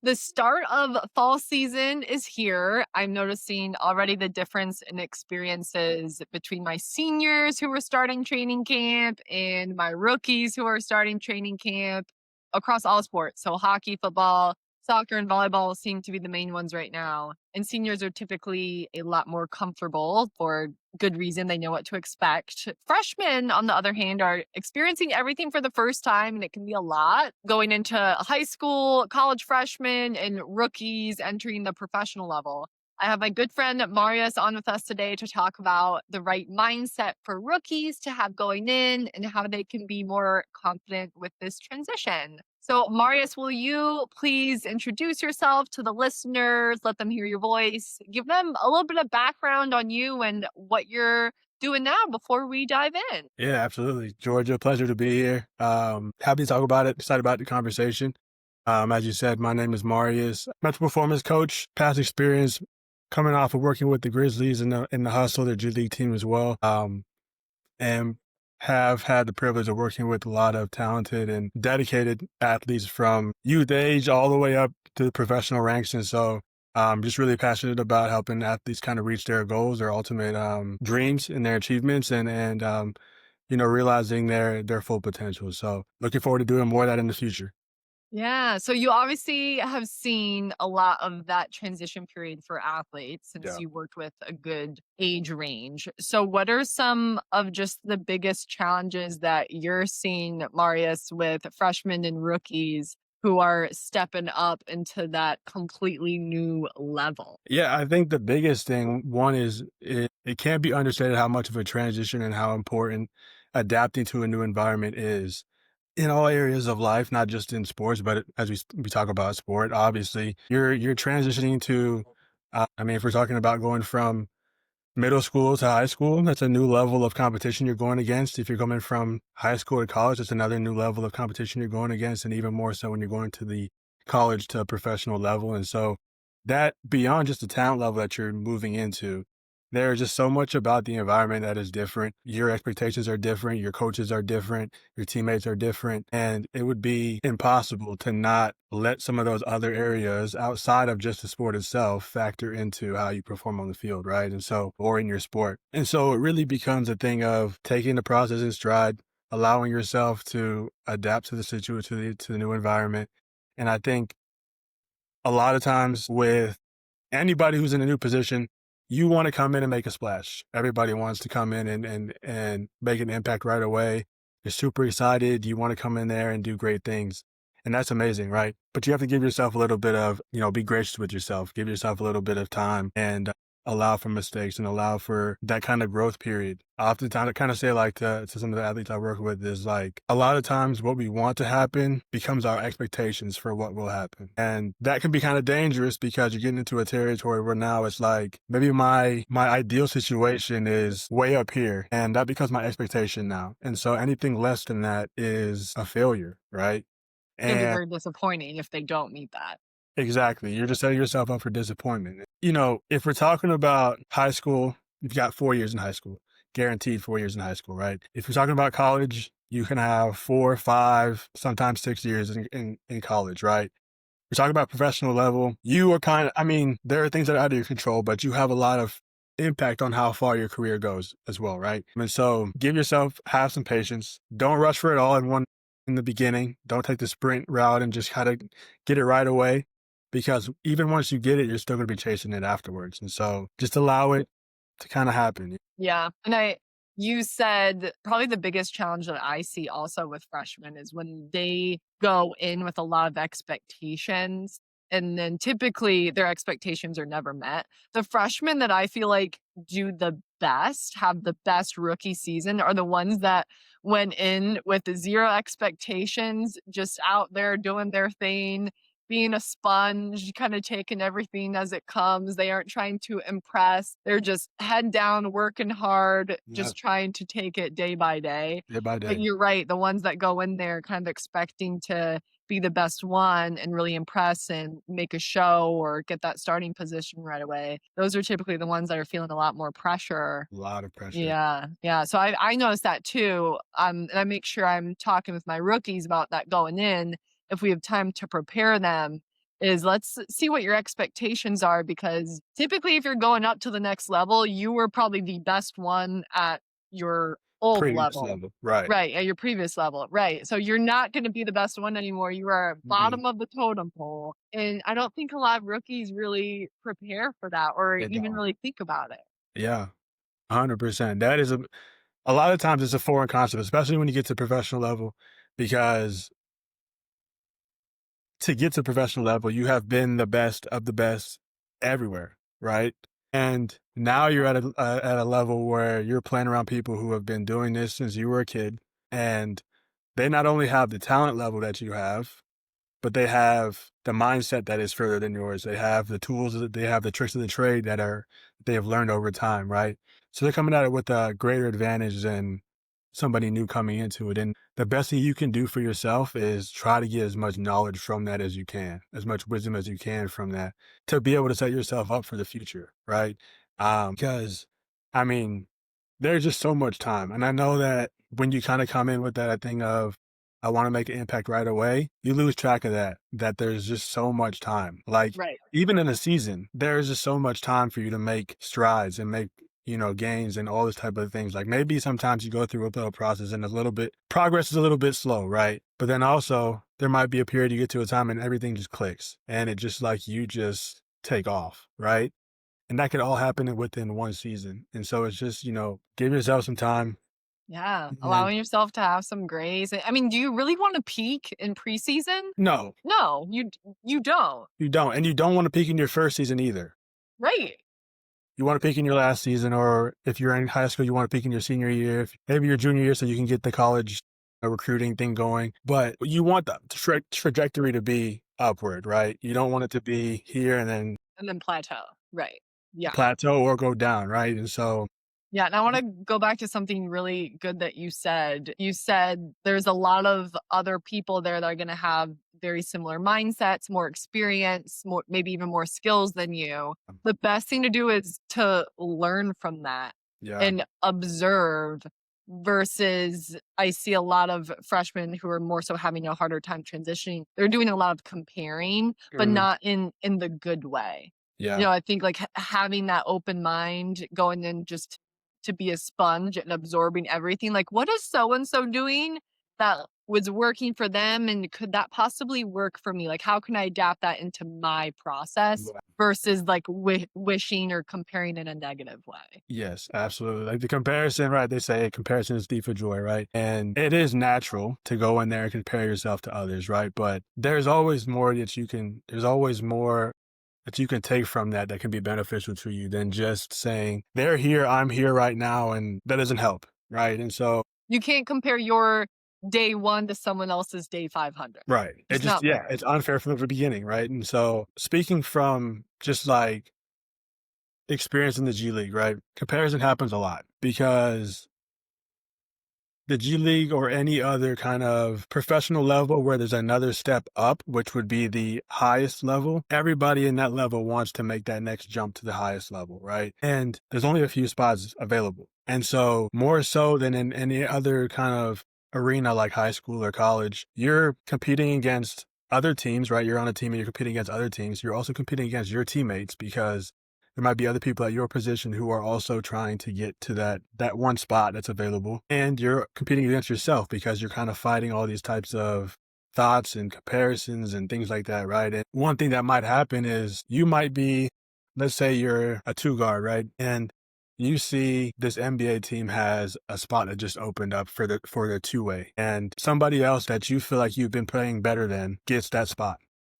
The start of fall season is here. I'm noticing already the difference in experiences between my seniors who are starting training camp and my rookies who are starting training camp across all sports. So, hockey, football, soccer, and volleyball seem to be the main ones right now. And seniors are typically a lot more comfortable for good reason. They know what to expect. Freshmen, on the other hand, are experiencing everything for the first time, and it can be a lot going into high school, college freshmen, and rookies entering the professional level. I have my good friend Marius on with us today to talk about the right mindset for rookies to have going in and how they can be more confident with this transition. So, Marius, will you please introduce yourself to the listeners? Let them hear your voice. Give them a little bit of background on you and what you're doing now before we dive in. Yeah, absolutely. Georgia, pleasure to be here. Happy to talk about it, excited about the conversation. As you said, my name is Marius, mental performance coach, past experience coming off of working with the Grizzlies in the Hustle, their G League team as well. And have had the privilege of working with a lot of talented and dedicated athletes from youth age all the way up to the professional ranks. And so just really passionate about helping athletes kind of reach their goals, their ultimate dreams and their achievements and realizing their full potential. So looking forward to doing more of that in the future. Yeah. So you obviously have seen a lot of that transition period for athletes since Yeah. you worked with a good age range. So, what are some of just the biggest challenges that you're seeing, Marius, with freshmen and rookies who are stepping up into that completely new level? Yeah, I think the biggest thing, one is it can't be understated how much of a transition and how important adapting to a new environment is in all areas of life, not just in sports, but as we talk about sport, obviously you're transitioning to, I mean, if we're talking about going from middle school to high school, that's a new level of competition you're going against. If you're coming from high school to college, it's another new level of competition you're going against, and even more so when you're going to the college to professional level. And so that beyond just the talent level that you're moving into, there's just so much about the environment that is different. Your expectations are different, your coaches are different, your teammates are different, and it would be impossible to not let some of those other areas outside of just the sport itself factor into how you perform on the field, right? And so, or in your sport. And so it really becomes a thing of taking the process in stride, allowing yourself to adapt to the situation, to the new environment. And I think a lot of times with anybody who's in a new position, you want to come in and make a splash. Everybody wants to come in and make an impact right away. You're super excited. You want to come in there and do great things. And that's amazing, right? But you have to give yourself a little bit of, be gracious with yourself, give yourself a little bit of time and allow for mistakes and allow for that kind of growth period. Oftentimes, I kind of say like to some of the athletes I work with is like a lot of times what we want to happen becomes our expectations for what will happen. And that can be kind of dangerous because you're getting into a territory where now it's like maybe my ideal situation is way up here and that becomes my expectation now. And so anything less than that is a failure, right? Can be And very disappointing if they don't meet that. exactly. You're just setting yourself up for disappointment. If we're talking about high school, you've got 4 years in high school, guaranteed 4 years in high school, right? If you're talking about college, you can have 4, 5, sometimes 6 years in college, right? We're talking about professional level. You are I mean, there are things that are out of your control, but you have a lot of impact on how far your career goes as well, right? And so have some patience. Don't rush for it all in the beginning. Don't take the sprint route and just kind of get it right away because even once you get it, you're still going to be chasing it afterwards. And so just allow it to kind of happen. Yeah. You said probably the biggest challenge that I see also with freshmen is when they go in with a lot of expectations and then typically their expectations are never met. The freshmen that I feel like do the best, have the best rookie season are the ones that went in with zero expectations, just out there doing their thing, being a sponge, kind of taking everything as it comes. They aren't trying to impress. They're just head down, working hard, Yeah, just trying to take it day by day. day by But day. you're right, the ones that go in there kind of expecting to be the best one and really impress and make a show or get that starting position right away. Those are typically the ones that are feeling a lot more pressure. A lot of pressure. Yeah, yeah. So I noticed that too. And I make sure I'm talking with my rookies about that going in if we have time to prepare them. is let's see what your expectations are, because typically if you're going up to the next level, you were probably the best one at your old Previous level. level, right. Right, at your previous level, right. So you're not gonna be the best one anymore. You are at Mhm. bottom of the totem pole, and I don't think a lot of rookies really prepare for that or They even don't. really think about it. Yeah, 100%. That is a lot of times it's a foreign concept, especially when you get to professional level, because to get to professional level, you have been the best of the best everywhere, right? And now you're at a level where you're playing around people who have been doing this since you were a kid, and they not only have the talent level that you have, but they have the mindset that is further than yours. They have the tools, they have the tricks of the trade they have learned over time, right? So they're coming at it with a greater advantage than somebody new coming into it. And the best thing you can do for yourself is try to get as much knowledge from that as you can, as much wisdom as you can from that to be able to set yourself up for the future, right? Because I mean, there's just so much time. And I know that when you kind of come in with that thing of, I want to make an impact right away, you lose track of that there's just so much time. Like, Right. even in a season, there's just so much time for you to make strides and make, gains and all this type of things. Like maybe sometimes you go through a little process and progress is a little bit slow, right? But then also there might be a period you get to a time and everything just clicks and it just like you just take off, right? And that could all happen within one season. And so it's just, give yourself some time. Yeah, And then allowing yourself to have some grace. I mean, do you really wanna peak in preseason? no, No, you don't. you don't. And you don't want to peak in your first season either. Right. You want to peak in your last season, or if you're in high school, you want to peak in your senior year, maybe your junior year, so you can get the college recruiting thing going. But you want the trajectory to be upward, right? You don't want it to be here and then And then plateau. Right. Yeah. plateau or go down, right? And so, Yeah, and I wanna go back to something really good that you said. You said there's a lot of other people there that are gonna have very similar mindsets, more experience, more maybe even more skills than you. The best thing to do is to learn from that yeah. and observe versus I see a lot of freshmen who are more so having a harder time transitioning. They're doing a lot of comparing, but Mhm. not in the good way. Yeah. I think like having that open mind, going in just to be a sponge and absorbing everything. Like, what is so and so doing that was working for them? And could that possibly work for me? Like, how can I adapt that into my process versus like wishing or comparing in a negative way? Yes, absolutely. Like the comparison, right? They say comparison is thief of joy, right? And it is natural to go in there and compare yourself to others, right? But there's always more that you can take from that can be beneficial to you than just saying, they're here, I'm here right now. And that doesn't help, right? And so, You can't compare your day one to someone else's day 500. right. It's not Yeah, fair. it's unfair from the beginning, right? And so, speaking from just like experience in the G League, right? Comparison happens a lot because the G League or any other kind of professional level where there's another step up, which would be the highest level, everybody in that level wants to make that next jump to the highest level, right? And there's only a few spots available. And so, more so than in any other kind of arena like high school or college, you're competing against other teams, right? You're on a team and you're competing against other teams. You're also competing against your teammates because there might be other people at your position who are also trying to get to that one spot that's available. And you're competing against yourself because you're kind of fighting all these types of thoughts and comparisons and things like that, right? And one thing that might happen is you might be, let's say you're a two guard, right? And you see this NBA team has a spot that just opened up for the two way. And somebody else that you feel like you've been playing better than gets that spot.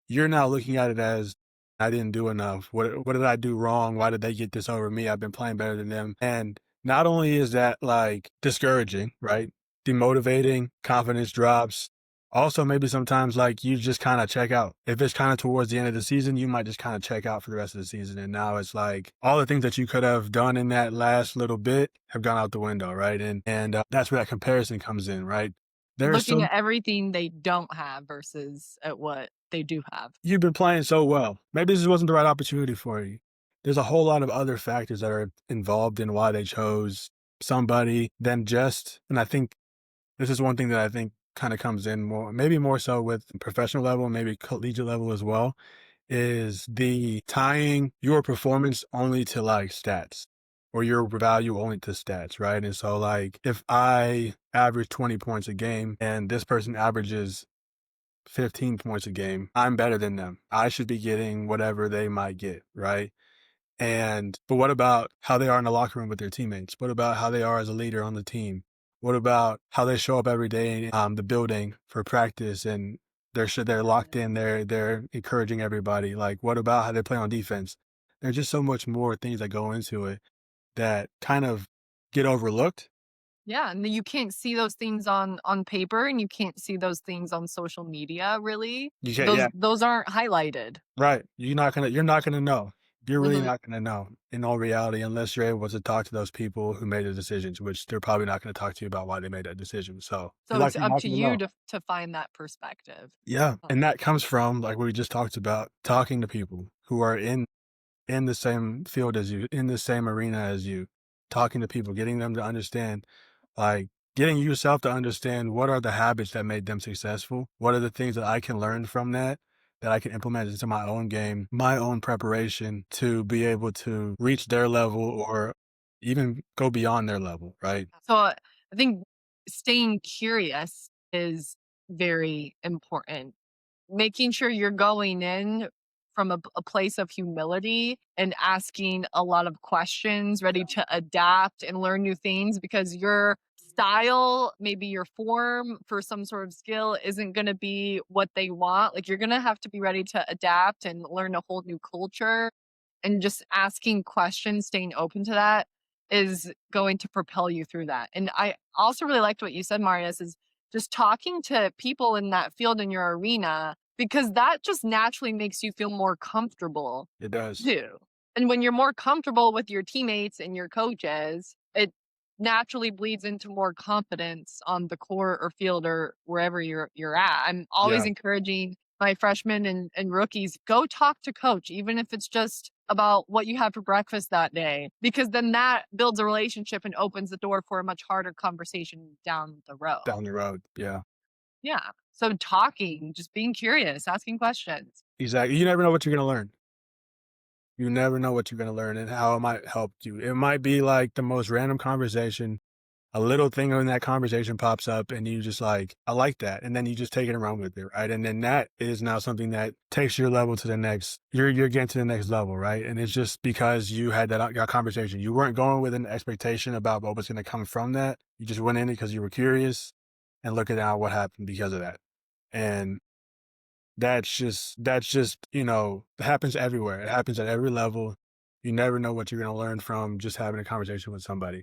You're now looking at it as, I didn't do enough. What did I do wrong? Why did they get this over me? I've been playing better than them. And not only is that like discouraging, right? Demotivating, confidence drops. Also, maybe sometimes like you just kind of check out. If it's kind of towards the end of the season, you might just kind of check out for the rest of the season. And now it's like all the things that you could have done in that last little bit have gone out the window, right? And that's where that comparison comes in, right? There's Looking so at everything they don't have versus at what they do have. You've been playing so well. Maybe this wasn't the right opportunity for you. There's a whole lot of other factors that are involved in why they chose somebody than just, and I think this is one thing that I think kind of comes in more, maybe more so with professional level, maybe collegiate level as well, is the tying your performance only to like stats or your value only to stats, right? And so like if I average 20 points a game and this person averages 15 points a game, I'm better than them. I should be getting whatever they might get, right? But what about how they are in the locker room with their teammates? What about how they are as a leader on the team? What about how they show up every day in the building for practice and they're locked in, they're encouraging everybody. Like what about how they play on defense? There's just so much more things that go into it that kind of get overlooked. Yeah, and you can't see those things on paper, and you can't see those things on social media, really. You can't, Those yeah, those aren't highlighted. right. You're not gonna know. You're really Mhm. not gonna know in all reality unless you're able to talk to those people who made the decisions, which they're probably not gonna talk to you about why they made that decision. So So you're it's likely up not to gonna you know. to find that perspective. Yeah. Oh, And that comes from like what we just talked about, talking to people who are in the same field as you, in the same arena as you, talking to people, getting them to understand, like getting yourself to understand what are the habits that made them successful? What are the things that I can learn from that, that I can implement into my own game, my own preparation to be able to reach their level or even go beyond their level, right? so I think staying curious is very important. Making sure you're going in from a place of humility and asking a lot of questions, ready to adapt and learn new things because your style, maybe your form for some sort of skill isn't going to be what they want. Like you're going to have to be ready to adapt and learn a whole new culture, and just asking questions, staying open to that is going to propel you through that. And I also really liked what you said, Marius, is just talking to people in that field in your arena, because that just naturally makes you feel more comfortable It does. too. And when you're more comfortable with your teammates and your coaches, it naturally bleeds into more confidence on the court or field or wherever you're at. I'm always Yeah. encouraging my freshmen and rookies, go talk to coach, even if it's just about what you had for breakfast that day, because then that builds a relationship and opens the door for a much harder conversation down the road. Down the road. Yeah. Yeah. So talking, just being curious, asking questions. Exactly. You never know what you're gonna learn. You never know what you're gonna learn and how it might help you. It might be like the most random conversation. A little thing in that conversation pops up and you just like, I like that. And then you just take it and run with it, right? And then that is now something that takes your level to the next, you're getting to the next level, right? And it's just because you had that conversation. You weren't going with an expectation about what was gonna come from that. You just went in it because you were curious and look at now what happened because of that. And that's just, it happens everywhere. It happens at every level. You never know what you're gonna learn from just having a conversation with somebody.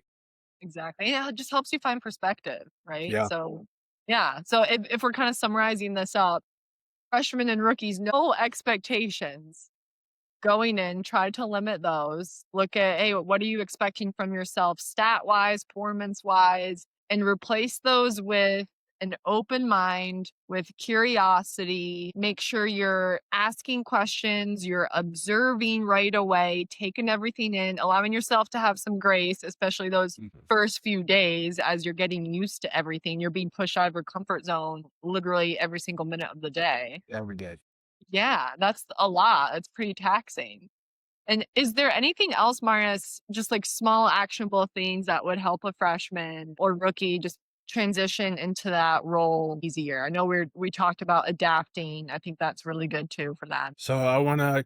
Exactly. Yeah, it just helps you find perspective, right? Yeah, So, yeah. So if we're kind of summarizing this up, freshmen and rookies, no expectations going in, try to limit those. Look at, hey, what are you expecting from yourself, stat wise, performance wise, and replace those with an open mind, with curiosity. Make sure you're asking questions, you're observing right away, taking everything in, allowing yourself to have some grace, especially those mhm, first few days as you're getting used to everything. You're being pushed out of your comfort zone literally every single minute of the day. every day. Yeah, that's a lot. It's pretty taxing. And is there anything else, Marius, just like small actionable things that would help a freshman or rookie just transition into that role easier? I know we talked about adapting. I think that's really good too for that. So I wanna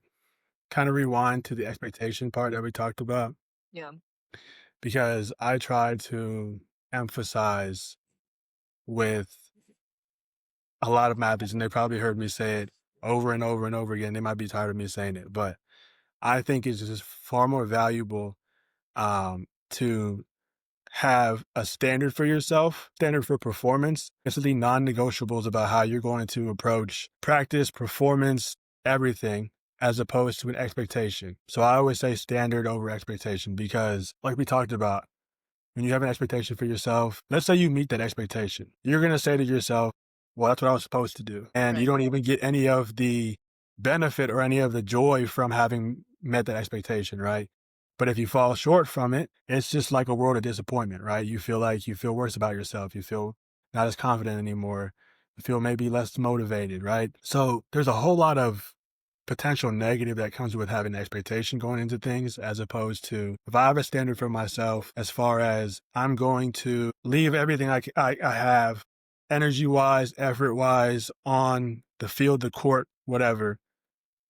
kinda rewind to the expectation part that we talked about Yeah. because I try to emphasize with a lot of my athletes, and they probably heard me say it over and over and over again. They might be tired of me saying it, but I think it's just far more valuable, to have a standard for yourself, standard for performance, basically non-negotiables about how you're going to approach practice, performance, everything, as opposed to an expectation. So I always say standard over expectation because, like we talked about, when you have an expectation for yourself, let's say you meet that expectation, you're going to say to yourself, well, that's what I was supposed to do. And you Right. don't even get any of the benefit or any of the joy from having met that expectation, right? But if you fall short from it, it's just like a world of disappointment, right? You feel like you feel worse about yourself. You feel not as confident anymore. You feel maybe less motivated, right? So there's a whole lot of potential negative that comes with having expectation going into things, as opposed to if I have a standard for myself as far as I'm going to leave everything I have energy wise, effort wise on the field, the court, whatever.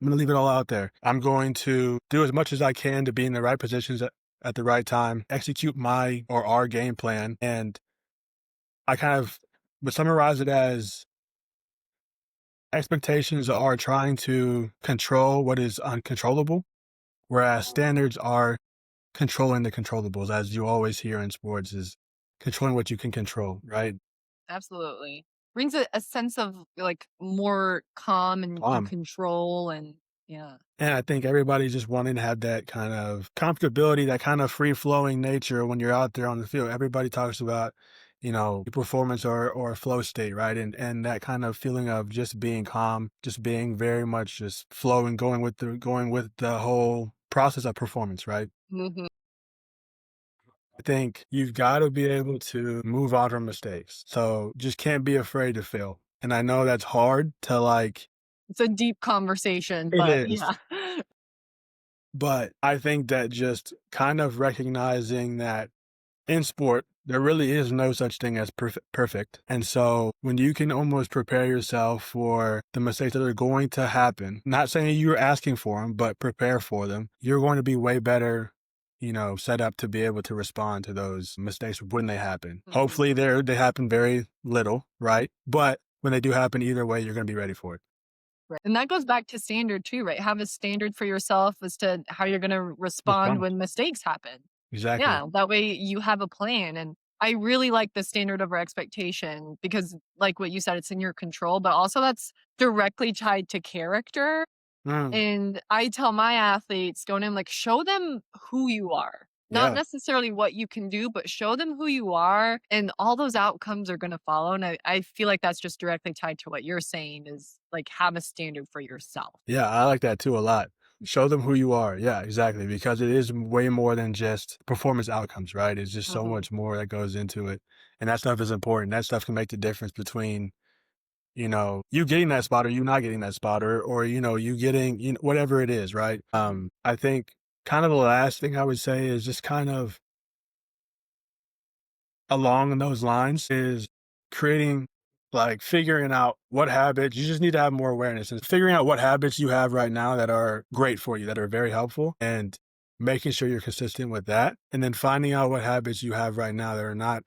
I'm going to leave it all out there. I'm going to do as much as I can to be in the right positions at the right time, execute my or our game plan. And I kind of would summarize it as expectations are trying to control what is uncontrollable, whereas standards are controlling the controllables, as you always hear in sports, is controlling what you can control, right? Absolutely. Brings a sense of like more calm and Um, control and yeah. and I think everybody's just wanting to have that kind of comfortability, that kind of free flowing nature when you're out there on the field. Everybody talks about, performance or flow state, right? And that kind of feeling of just being calm, just being very much just flowing, going with the whole process of performance, right? Mhm. I think you've got to be able to move on from mistakes. So just can't be afraid to fail. And I know that's hard to like, It's a deep conversation, it but is, yeah. but I think that just kind of recognizing that in sport, there really is no such thing as perfect. And so when you can almost prepare yourself for the mistakes that are going to happen, not saying you're asking for them, but prepare for them, you're going to be way better, set up to be able to respond to those mistakes when they happen. Mhm. Hopefully they happen very little, right? But when they do happen, either way, you're going to be ready for it. Right. And that goes back to standard too, right? Have a standard for yourself as to how you're going to respond Respond. when mistakes happen. Exactly. Yeah, that way you have a plan. And I really like the standard over expectation because, like what you said, it's in your control, but also that's directly tied to character. Mm, And I tell my athletes going in, like, show them who you are. Not yeah. necessarily what you can do, but show them who you are, and all those outcomes are gonna follow, and I feel like that's just directly tied to what you're saying is, like, have a standard for yourself. Yeah, I like that too a lot. Show them who you are. Yeah, exactly. Because it is way more than just performance outcomes, right? It's just so Mhm. much more that goes into it. And that stuff is important. That stuff can make the difference between, you getting that spot or you not getting that spot or you getting, whatever it is, right? I think kind of the last thing I would say is just kind of along those lines is creating like figuring out what habits you just need to have more awareness and figuring out what habits you have right now that are great for you, that are very helpful, and making sure you're consistent with that. And then finding out what habits you have right now that are not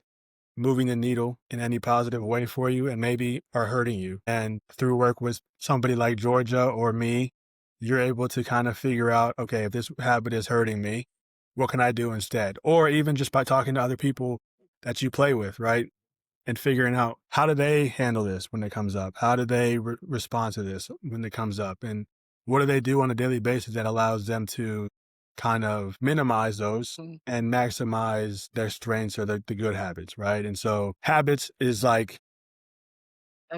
moving the needle in any positive way for you and maybe are hurting you. And through work with somebody like Georgia or me, you're able to kind of figure out, okay, if this habit is hurting me, what can I do instead? Or even just by talking to other people that you play with, right? And figuring out how do they handle this when it comes up? How do they respond to this when it comes up? And what do they do on a daily basis that allows them to kind of minimize those Mm, and maximize their strengths or the good habits, right? And so habits is like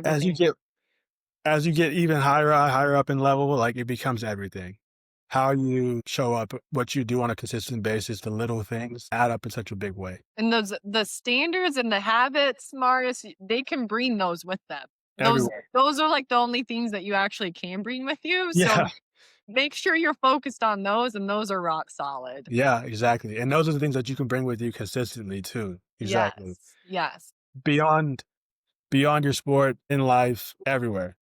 as you everything. get as you get even higher up in level, like it becomes everything. How you show up, what you do on a consistent basis, the little things add up in such a big way. And those the standards and the habits, Marius, they can bring those with them. Those Everywhere. those are, like, the only things that you actually can bring with you, Yeah. so make sure you're focused on those, and those are rock solid. Yeah, exactly, and those are the things that you can bring with you consistently too. Exactly. Yes, yes. Beyond beyond your sport, in life, everywhere.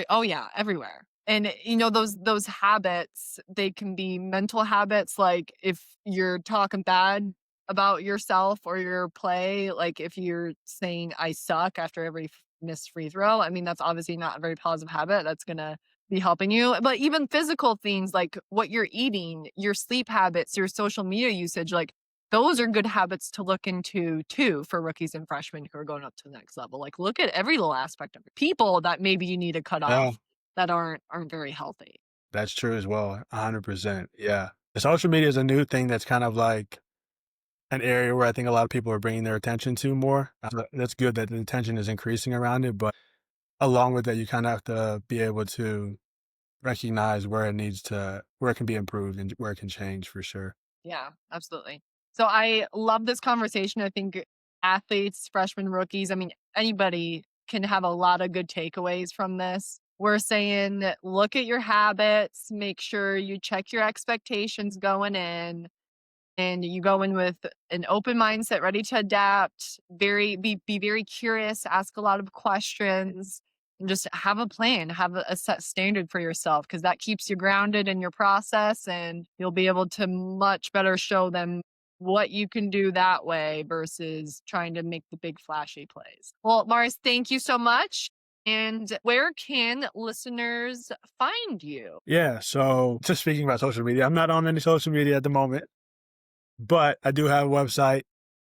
Oh yeah, everywhere. And those habits, they can be mental habits, like if you're talking bad about yourself or your play, like if you're saying I suck after every missed free throw, I mean that's obviously not a very positive habit. That's gonna be helping you. But even physical things like what you're eating, your sleep habits, your social media usage, like those are good habits to look into too for rookies and freshmen who are going up to the next level. Like look at every little aspect of it. People that maybe you need to cut Yeah, off that aren't very healthy. that's true as well, 100%, yeah. The social media is a new thing that's kind of like an area where I think a lot of people are bringing their attention to more. That's good that the attention is increasing around it, but along with that, you kinda have to be able to recognize where it can be improved and where it can change for sure. Yeah, absolutely. So I love this conversation. I think athletes, freshmen, rookies, I mean, anybody can have a lot of good takeaways from this. we're saying look at your habits, make sure you check your expectations going in, and you go in with an open mindset, ready to adapt, be very curious, ask a lot of questions, and just have a plan, have a set standard for yourself because that keeps you grounded in your process and you'll be able to much better show them what you can do that way versus trying to make the big flashy plays. Well, Mars, thank you so much. And where can listeners find you? Yeah, so just speaking about social media, I'm not on any social media at the moment, but I do have a website.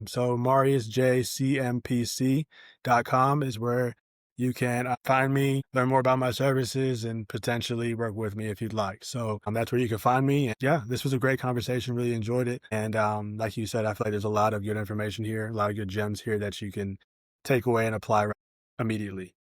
So mariusjcmpc.com is where you can find me, learn more about my services, and potentially work with me if you'd like. So that's where you can find me. And yeah, this was a great conversation. Really enjoyed it. And like you said, I feel like there's a lot of good information here, a lot of good gems here that you can take away and apply immediately.